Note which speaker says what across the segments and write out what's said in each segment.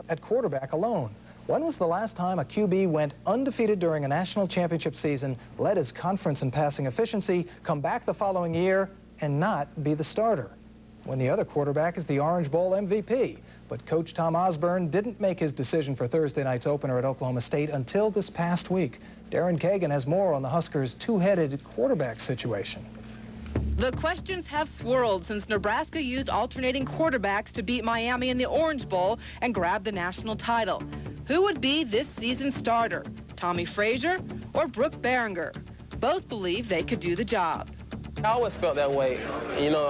Speaker 1: at quarterback alone. When was the last time a QB went undefeated during a national championship season, led his conference in passing efficiency, come back the following year, and not be the starter? When the other quarterback is the Orange Bowl MVP. But Coach Tom Osborne didn't make his decision for Thursday night's opener at Oklahoma State until this past week. Darren Kagan has more on the Huskers' two-headed quarterback situation.
Speaker 2: The questions have swirled since Nebraska used alternating quarterbacks to beat Miami in the Orange Bowl and grab the national title. Who would be this season's starter, Tommie Frazier or Brook Berringer? Both believe they could do the job.
Speaker 3: I always felt that way. You know,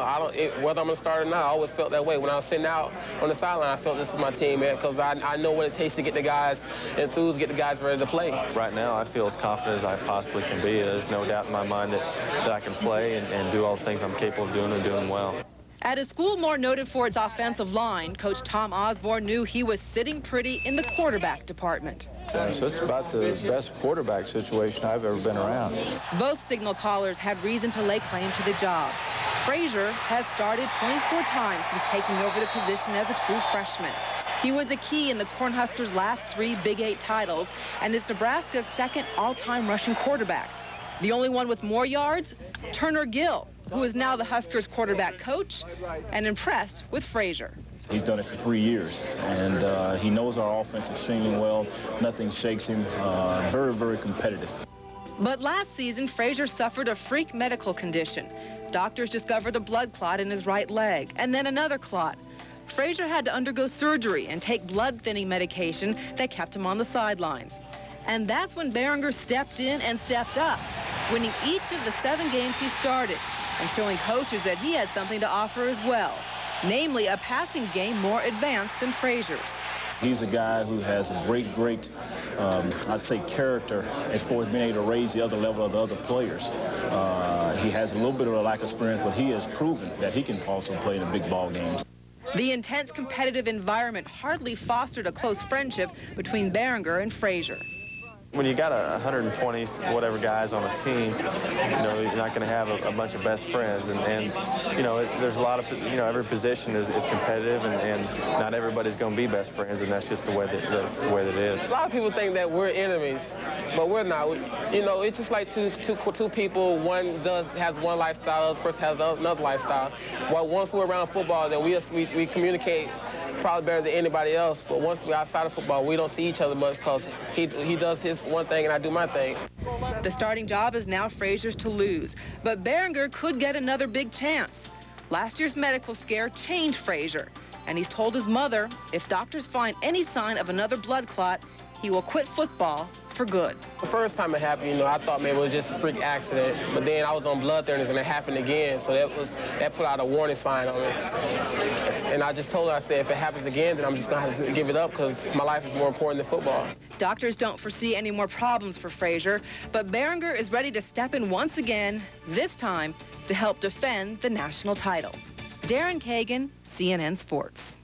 Speaker 3: whether I'm going to start or not, I always felt that way. When I was sitting out on the sideline, I felt this was my team, man, because I know what it takes to get the guys enthused, get the guys ready to play.
Speaker 4: Right now, I feel as confident as I possibly can be. There's no doubt in my mind that I can play and do all the things I'm capable of doing and doing well.
Speaker 2: At a school more noted for its offensive line, Coach Tom Osborne knew he was sitting pretty in the quarterback department.
Speaker 5: So it's about the best quarterback situation I've ever been around.
Speaker 2: Both signal callers had reason to lay claim to the job. Frazier has started 24 times since taking over the position as a true freshman. He was a key in the Cornhuskers' last 3 Big 8 titles, and is Nebraska's second all-time rushing quarterback. The only one with more yards, Turner Gill, who is now the Huskers quarterback coach and impressed with Frazier.
Speaker 6: He's done it for 3 years, and he knows our offense extremely well. Nothing shakes him. Very, very competitive.
Speaker 2: But last season, Frazier suffered a freak medical condition. Doctors discovered a blood clot in his right leg, and then another clot. Frazier had to undergo surgery and take blood-thinning medication that kept him on the sidelines. And that's when Berringer stepped in and stepped up, winning each of the 7 games he started, and showing coaches that he had something to offer as well, namely a passing game more advanced than Frazier's.
Speaker 6: He's a guy who has a great, I'd say, character as far as being able to raise the other level of the other players. He has a little bit of a lack of experience, but he has proven that he can also play in the big ball games.
Speaker 2: The intense competitive environment hardly fostered a close friendship between Berringer and Frazier.
Speaker 4: When you got 120 whatever guys on a team, you know, you're not going to have a bunch of best friends, and you know, there's a lot of, you know, every position is competitive, and not everybody's going to be best friends, and that's just the way that it is.
Speaker 3: A lot of people think that we're enemies, but we're not. You know, it's just like two people. One has one lifestyle, the other person has another lifestyle. Well, once we're around football, then we communicate probably better than anybody else, but once we're outside of football, we don't see each other much because he does his one thing and I do my thing.
Speaker 2: The starting job is now Frazier's to lose, but Berringer could get another big chance. Last year's medical scare changed Frazier, and he's told his mother if doctors find any sign of another blood clot, he will quit football for good.
Speaker 3: The first time it happened, you know, I thought maybe it was just a freak accident, but then I was on blood thinners and it happened again, so that put out a warning sign on me. And I just told her, I said, if it happens again, then I'm just going to have to give it up because my life is more important than football.
Speaker 2: Doctors don't foresee any more problems for Frazier, but Berringer is ready to step in once again, this time to help defend the national title. Darren Kagan, CNN Sports.